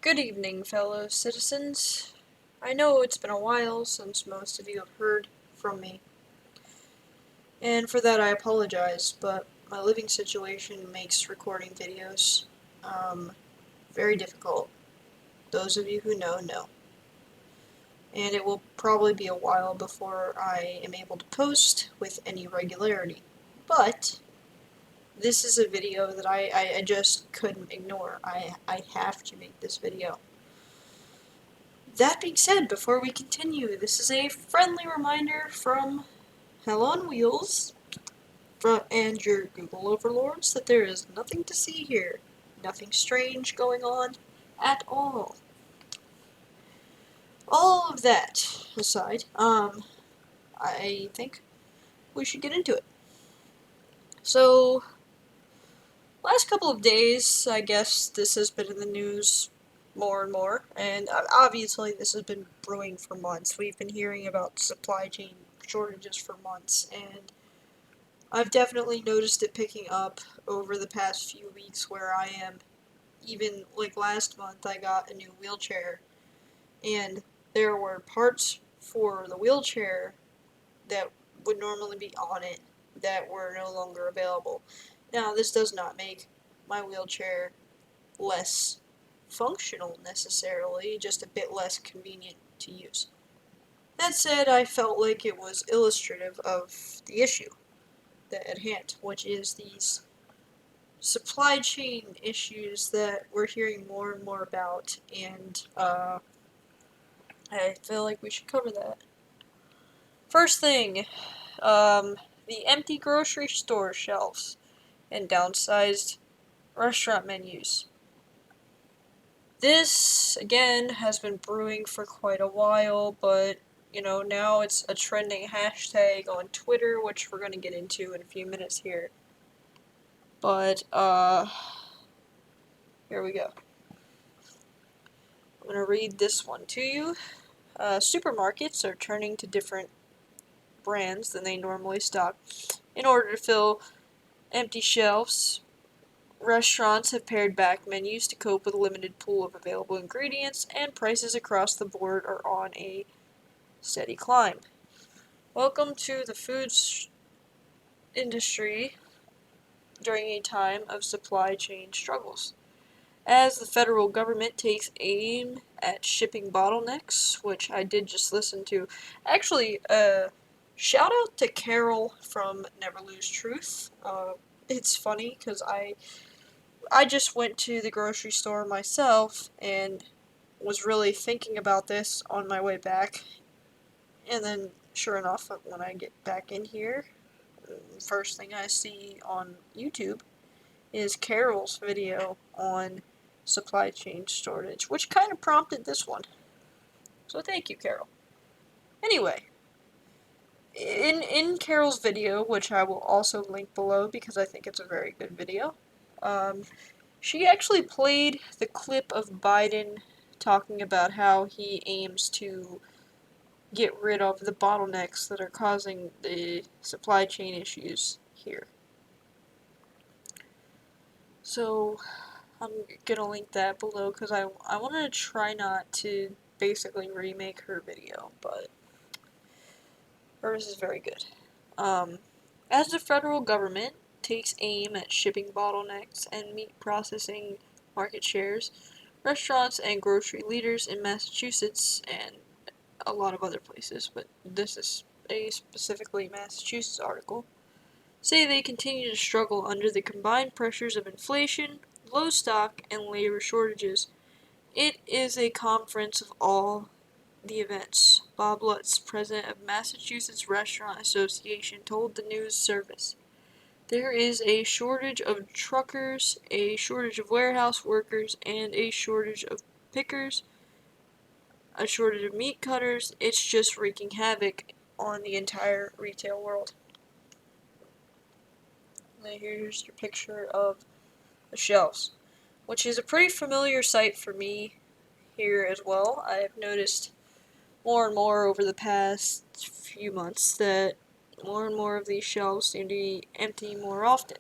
Good evening, fellow citizens. I know it's been a while since most of you have heard from me, and for that I apologize, but my living situation makes recording videos very difficult. Those of you who know. And it will probably be a while before I am able to post with any regularity. But this is a video that I just couldn't ignore. I have to make this video. That being said, before we continue, this is a friendly reminder from Hell on Wheels and your Google overlords that there is nothing to see here. Nothing strange going on at all. All of that aside, I think we should get into it. So, last couple of days, I guess this has been in the news more and more, and obviously this has been brewing for months. We've been hearing about supply chain shortages for months, and I've definitely noticed it picking up over the past few weeks where I am. Even like last month, I got a new wheelchair, and there were parts for the wheelchair that would normally be on it that were no longer available. Now, this does not make my wheelchair less functional necessarily, just a bit less convenient to use. That said, I felt like it was illustrative of the issue at hand, which is these supply chain issues that we're hearing more and more about, and I feel like we should cover that. First thing, the empty grocery store shelves and downsized restaurant menus. This, again, has been brewing for quite a while, but, now it's a trending hashtag on Twitter, which we're going to get into in a few minutes here. But, here we go. I'm going to read this one to you. Supermarkets are turning to different brands than they normally stock in order to fill empty shelves. Restaurants have pared back menus to cope with a limited pool of available ingredients, and prices across the board are on a steady climb. Welcome to the foods industry during a time of supply chain struggles. As the federal government takes aim at shipping bottlenecks, which I did just listen to. Actually, shout out to Carol from Never Lose Truth. It's funny because I just went to the grocery store myself and was really thinking about this on my way back. And then, sure enough, when I get back in here, first thing I see on YouTube is Carol's video on supply chain shortage, which kind of prompted this one. So thank you, Carol. Anyway, in Carol's video, which I will also link below because I think it's a very good video, she actually played the clip of Biden talking about how he aims to get rid of the bottlenecks that are causing the supply chain issues here. So I'm gonna link that below because I want to try not to basically remake her video, but hers is very good. As the federal government takes aim at shipping bottlenecks and meat processing market shares, restaurants and grocery leaders in Massachusetts and a lot of other places, but this is a specifically Massachusetts article, say they continue to struggle under the combined pressures of inflation, low stock, and labor shortages. It is a conference of all the events, Bob Lutz, president of Massachusetts Restaurant Association, told the news service. There is a shortage of truckers, a shortage of warehouse workers, and a shortage of pickers, a shortage of meat cutters. It's just wreaking havoc on the entire retail world. And here's your picture of the shelves, which is a pretty familiar sight for me here as well. I've noticed more and more over the past few months that more and more of these shelves seem to be empty more often.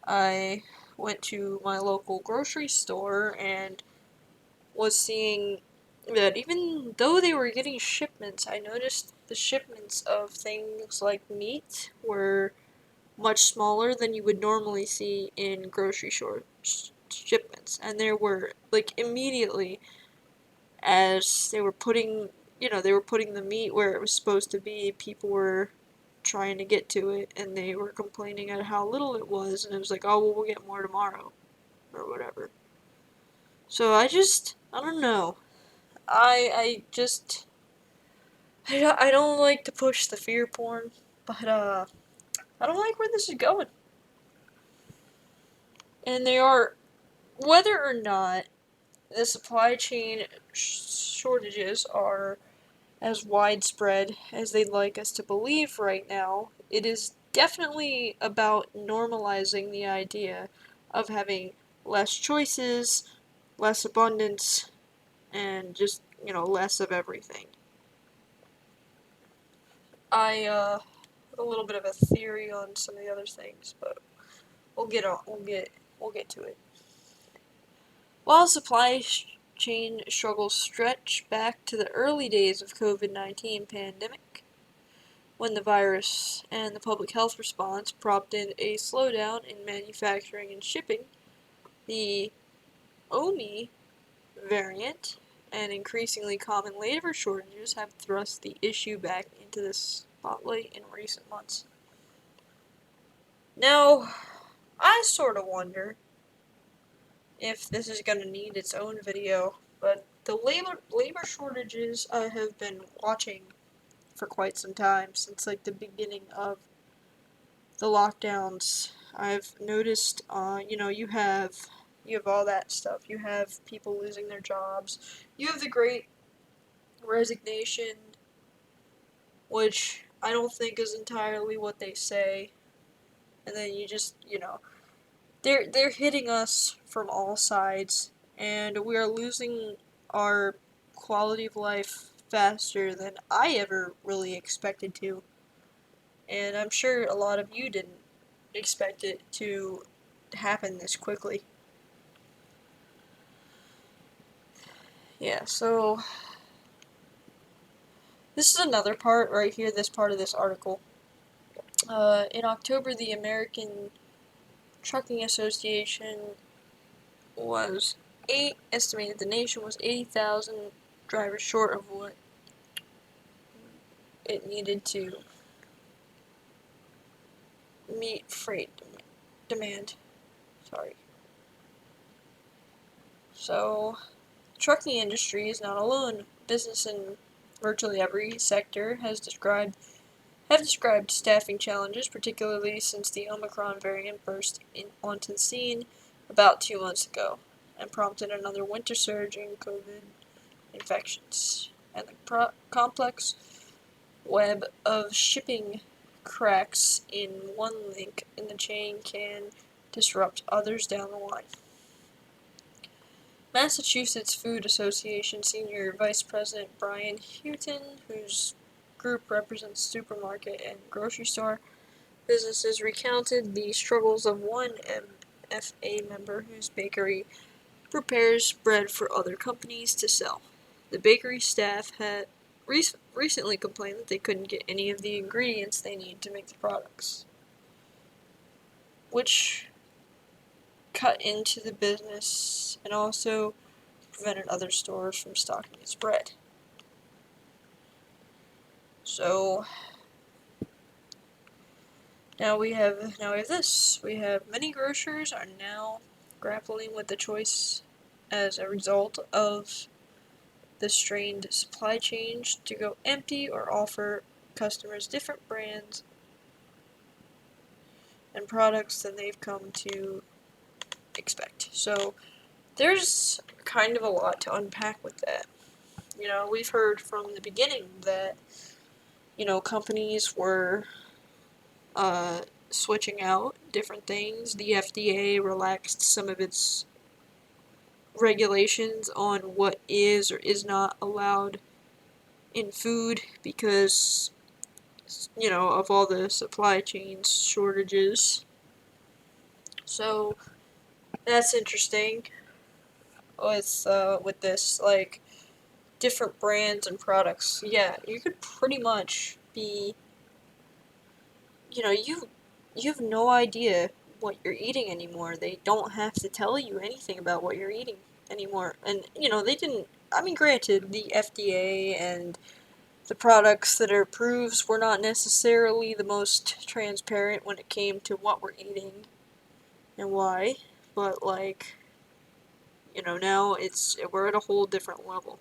I went to my local grocery store and was seeing that even though they were getting shipments, I noticed the shipments of things like meat were much smaller than you would normally see in grocery store shipments. And there were, like, immediately as they were putting, they were putting the meat where it was supposed to be, people were trying to get to it, and they were complaining at how little it was, and it was like, oh, well, we'll get more tomorrow, or whatever. So I don't know. I don't like to push the fear porn, but, I don't like where this is going. And whether or not the supply chain shortages are as widespread as they'd like us to believe right now, it is definitely about normalizing the idea of having less choices, less abundance, and just, less of everything. I have a little bit of a theory on some of the other things, but we'll get to it. While supply chain struggles stretch back to the early days of COVID-19 pandemic, when the virus and the public health response prompted a slowdown in manufacturing and shipping, the Omi variant and increasingly common labor shortages have thrust the issue back into the spotlight in recent months. Now, I sort of wonder if this is going to need its own video, but the labor shortages I have been watching for quite some time, since like the beginning of the lockdowns. I've noticed, you have all that stuff. You have people losing their jobs. You have the Great Resignation, which I don't think is entirely what they say. And then you just, they're hitting us from all sides, and we are losing our quality of life faster than I ever really expected to. And I'm sure a lot of you didn't expect it to happen this quickly. Yeah, so this is another part right here, this part of this article. In October, the American Trucking Association estimated the nation was 80,000 drivers short of what it needed to meet freight demand. Sorry. So, the trucking industry is not alone. Business in virtually every sector have described staffing challenges, particularly since the Omicron variant burst onto the scene about 2 months ago and prompted another winter surge in COVID infections. And the complex web of shipping cracks in one link in the chain can disrupt others down the line. Massachusetts Food Association Senior Vice President Brian Houghton, whose group represents supermarket and grocery store businesses, recounted the struggles of one MFA member whose bakery prepares bread for other companies to sell. The bakery staff had recently complained that they couldn't get any of the ingredients they need to make the products, which cut into the business and also prevented other stores from stocking its bread. So now we have this. We have many grocers are now grappling with the choice as a result of the strained supply chain to go empty or offer customers different brands and products than they've come to expect. So there's kind of a lot to unpack with that. We've heard from the beginning that, companies were switching out different things. The FDA relaxed some of its regulations on what is or is not allowed in food because, of all the supply chain shortages. So that's interesting. with this, like, different brands and products. Yeah, you could pretty much be, you have no idea what you're eating anymore. They don't have to tell you anything about what you're eating anymore. And, they didn't, I mean, granted, the FDA and the products that are approved were not necessarily the most transparent when it came to what we're eating and why, but, like, now we're at a whole different level.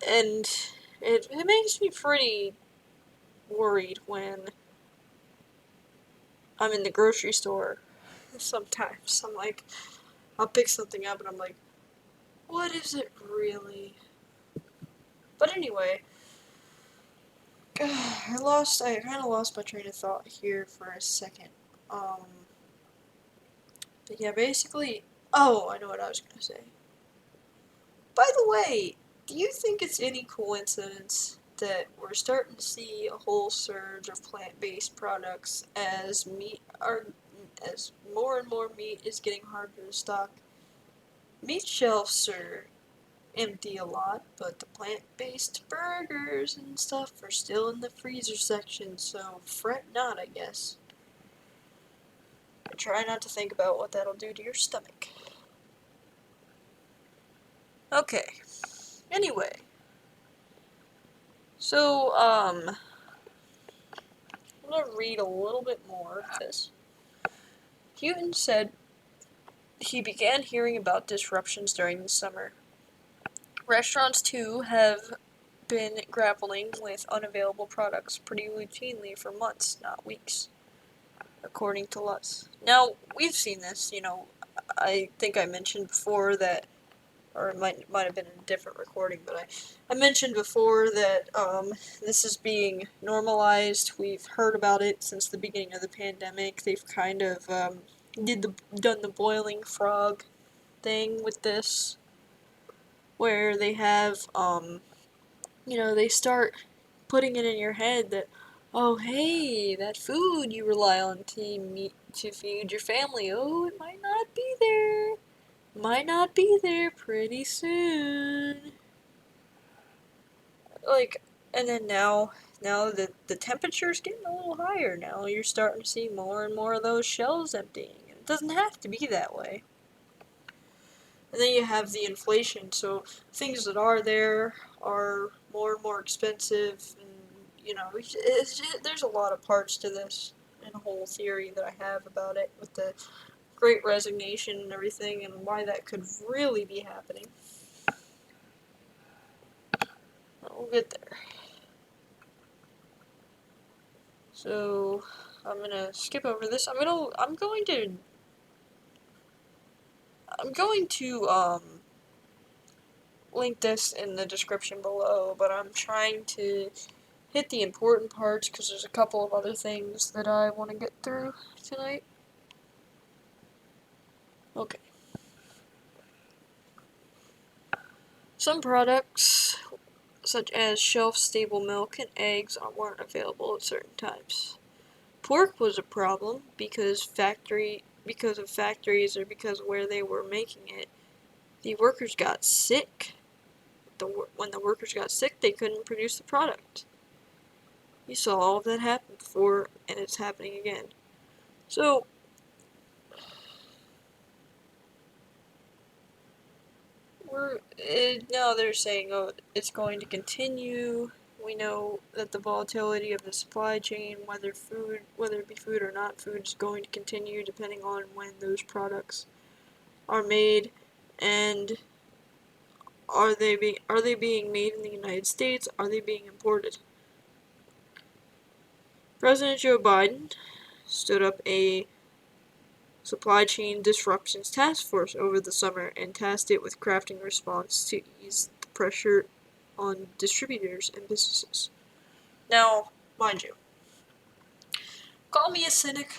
And it makes me pretty worried when I'm in the grocery store sometimes. I'm like, I'll pick something up and I'm like, what is it really? But anyway, I kind of lost my train of thought here for a second. But yeah, basically, oh, I know what I was gonna say. By the way, do you think it's any coincidence that we're starting to see a whole surge of plant-based products as more and more meat is getting harder to stock? Meat shelves are empty a lot, but the plant-based burgers and stuff are still in the freezer section, so fret not, I guess. Try not to think about what that'll do to your stomach. Okay. Anyway. So, I'm gonna read a little bit more of this. Houghton said he began hearing about disruptions during the summer. Restaurants, too, have been grappling with unavailable products pretty routinely for months, not weeks, according to Lutz. Now, we've seen this, I think I mentioned before that, or it might have been in a different recording, but I mentioned before that this is being normalized. We've heard about it since the beginning of the pandemic. They've kind of done the boiling frog thing with this, where they have they start putting it in your head that, oh hey, that food you rely on to feed your family, oh, it might not be there. Might not be there pretty soon. Like, and then now the temperature's getting a little higher. Now you're starting to see more and more of those shelves emptying. It doesn't have to be that way. And then you have the inflation, so things that are there are more and more expensive, and there's a lot of parts to this and a whole theory that I have about it with the Great Resignation and everything, and why that could really be happening. We'll get there. So I'm gonna skip over this. I'm going to link this in the description below, but I'm trying to hit the important parts because there's a couple of other things that I want to get through tonight. Okay. Some products, such as shelf-stable milk and eggs, weren't available at certain times. Pork was a problem because of factories or because of where they were making it. The workers got sick. When the workers got sick, they couldn't produce the product. You saw all of that happen before, and it's happening again. So, now they're saying, oh, it's going to continue. We know that the volatility of the supply chain, whether it be food or not food, is going to continue depending on when those products are made, and are they being made in the United States? Are they being imported? President Joe Biden stood up a supply chain disruptions task force over the summer and tasked it with crafting a response to ease the pressure on distributors and businesses. Now, mind you, call me a cynic,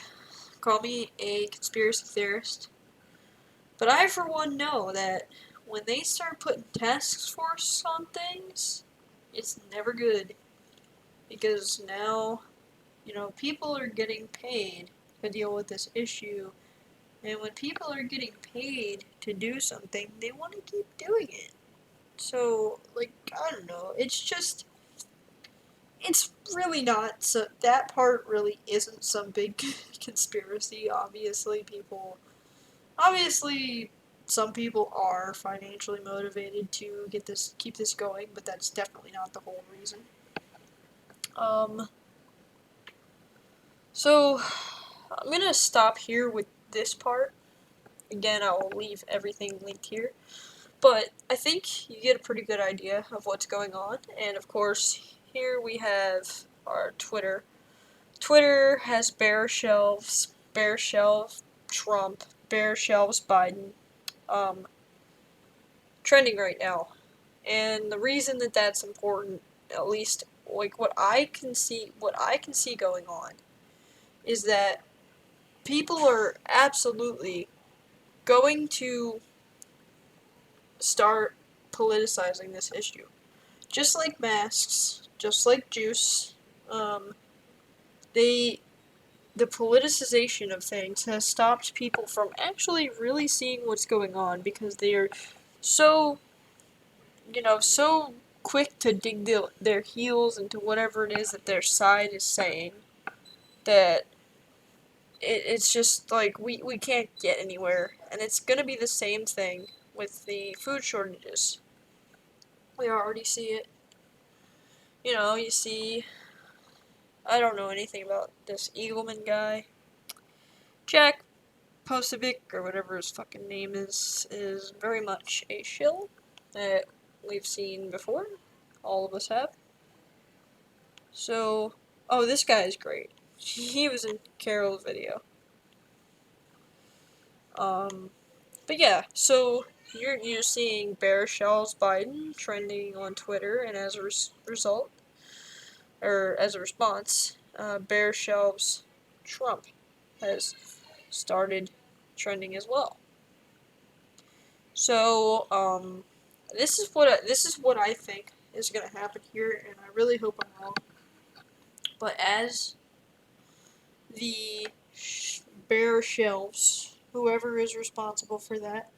call me a conspiracy theorist, but I for one know that when they start putting task force on things, it's never good. Because now, people are getting paid to deal with this issue. And when people are getting paid to do something, they want to keep doing it. So, like, I don't know. It's really not. So that part really isn't some big conspiracy. Obviously, some people are financially motivated to keep this going, but that's definitely not the whole reason. Um, so I'm gonna stop here with this part. Again, I will leave everything linked here. But I think you get a pretty good idea of what's going on. And of course, here we have our Twitter. Twitter has bare shelf Trump, bare shelves Biden, um, trending right now. And the reason that that's important, at least like what I can see going on, is that people are absolutely going to start politicizing this issue. Just like masks, just like juice, um, they the politicization of things has stopped people from actually really seeing what's going on because they are so so quick to dig their heels into whatever it is that their side is saying that it's just like we can't get anywhere, and it's gonna be the same thing with the food shortages. We already see it. You see, I don't know anything about this Eagleman guy. Jack Posobiec, or whatever his fucking name is very much a shill that we've seen before. All of us have. So, oh, this guy is great. He was in Carol's video. But yeah, so you're seeing Bear Shells Biden trending on Twitter, and as a result, or as a response, Bear Shelves Trump has started trending as well. So, this is what I think is gonna happen here, and I really hope I'm wrong. But as the bare shelves, whoever is responsible for that,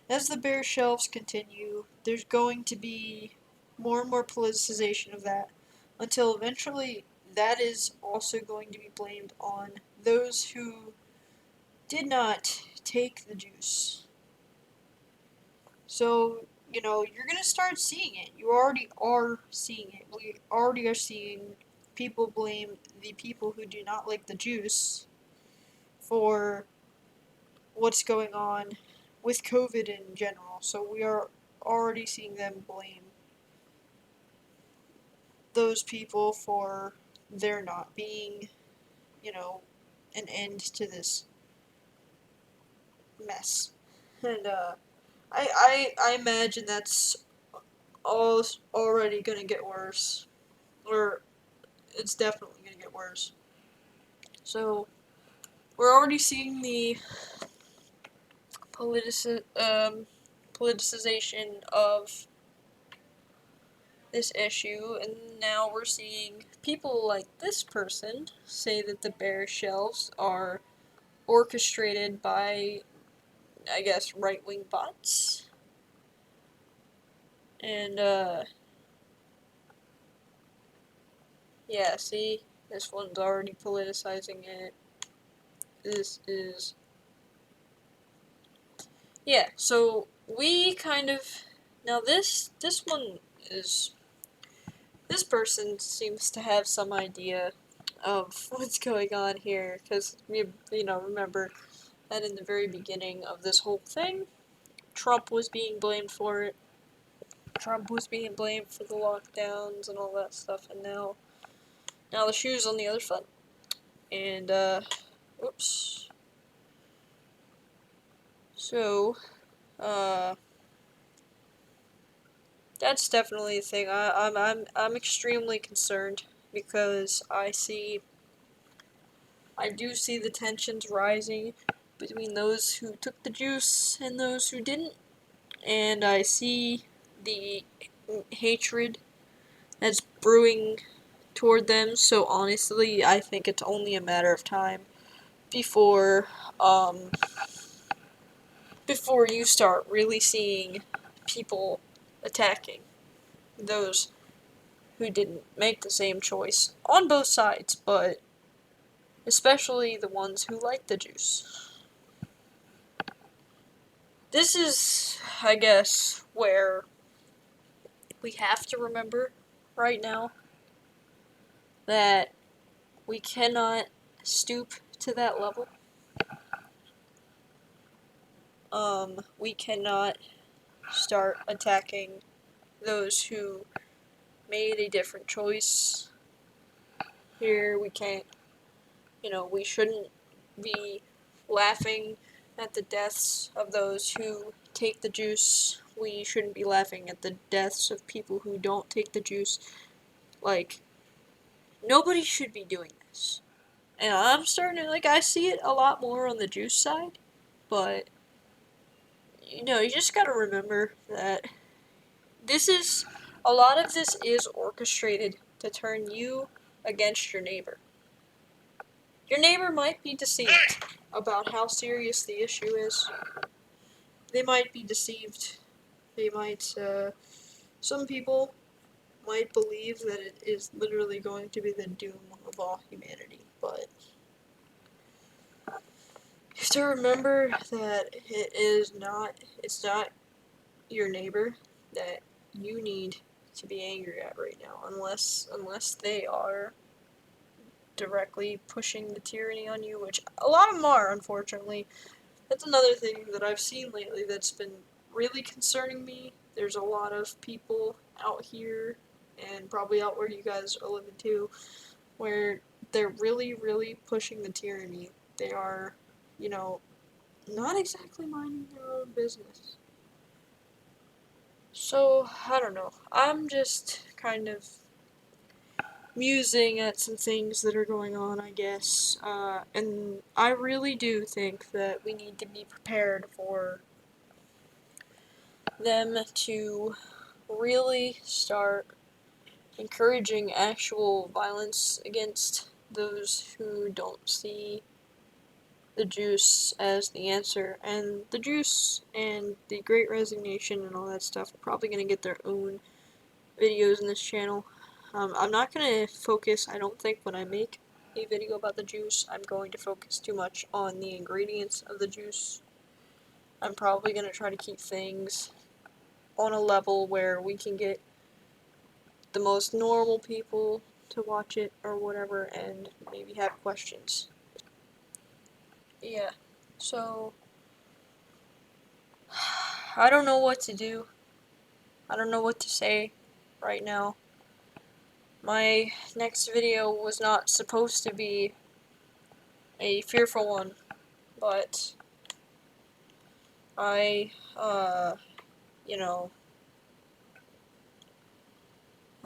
as the bare shelves continue, there's going to be more and more politicization of that, until eventually that is also going to be blamed on those who did not take the juice. So, you're going to start seeing it. You already are seeing it. We already are seeing people blame the people who do not like the juice for what's going on with COVID in general. So we are already seeing them blame those people for there not being, an end to this mess. And I imagine that's all already gonna get worse, or it's definitely gonna get worse. So we're already seeing the politicization of this issue, and now we're seeing people like this person say that the bare shelves are orchestrated by, I guess, right-wing bots. And, yeah, see? This one's already politicizing it. This is... Yeah, so we kind of... Now this one is... This person seems to have some idea of what's going on here, because, remember that in the very beginning of this whole thing, Trump was being blamed for it. Trump was being blamed for the lockdowns and all that stuff, and now the shoe's on the other foot. And, oops. So, that's definitely a thing. I'm extremely concerned because I do see the tensions rising between those who took the juice and those who didn't, and I see the hatred that's brewing toward them. So honestly, I think it's only a matter of time before before you start really seeing people attacking those who didn't make the same choice on both sides, but especially the ones who like the juice. This is, I guess, where we have to remember right now that we cannot stoop to that level. We cannot start attacking those who made a different choice. Here we can't, we shouldn't be laughing at the deaths of those who take the juice. We shouldn't be laughing at the deaths of people who don't take the juice. Like, nobody should be doing this. And I'm starting to, I see it a lot more on the juice side, but, you just gotta remember that a lot of this is orchestrated to turn you against your neighbor. Your neighbor might be deceived about how serious the issue is. They might be deceived. Some people might believe that it is literally going to be the doom of all humanity, but you have to remember that it's not your neighbor that you need to be angry at right now, unless they are directly pushing the tyranny on you, which a lot of them are, unfortunately. That's another thing that I've seen lately that's been really concerning me. There's a lot of people out here, and probably out where you guys are living too, where they're really, really pushing the tyranny. They are, not exactly minding their own business. So, I don't know. I'm just kind of musing at some things that are going on, I guess. And I really do think that we need to be prepared for them to really start encouraging actual violence against those who don't see the juice as the answer. And the juice and the Great Resignation and all that stuff are probably going to get their own videos in this channel. I'm not going to focus, I don't think, when I make a video about the juice, I'm going to focus too much on the ingredients of the juice. I'm probably going to try to keep things on a level where we can get the most normal people to watch it or whatever and maybe have questions. Yeah, so I don't know what to do. I don't know what to say right now. My next video was not supposed to be a fearful one, but I, I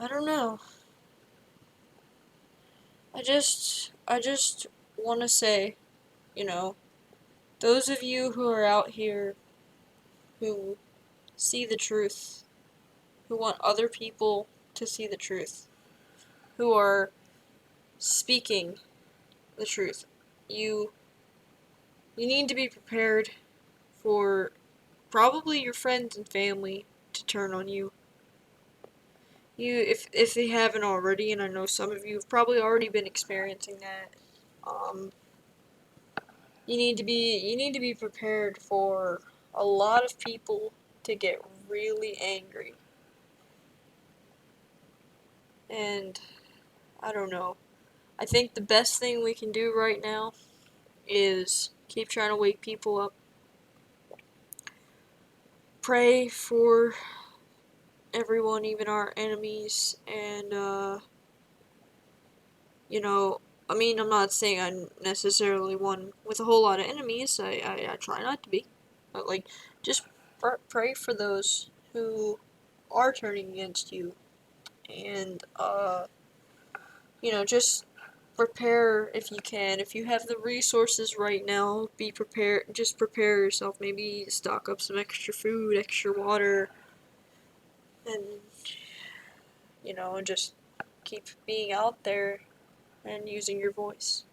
don't know. I just want to say, those of you who are out here who see the truth, who want other people to see the truth, who are speaking the truth, you need to be prepared for probably your friends and family to turn on you. If they haven't already, and I know some of you have probably already been experiencing that, you need to be prepared for a lot of people to get really angry. And I don't know. I think the best thing we can do right now is keep trying to wake people up. Pray for everyone, even our enemies, and I'm not saying I'm necessarily one with a whole lot of enemies. I try not to be. But, just pray for those who are turning against you. And, just prepare if you can. If you have the resources right now, be prepared. Just prepare yourself. Maybe stock up some extra food, extra water, and, just keep being out there and using your voice.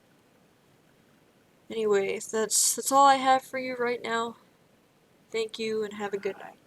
Anyway, that's all I have for you right now. Thank you and have a good night.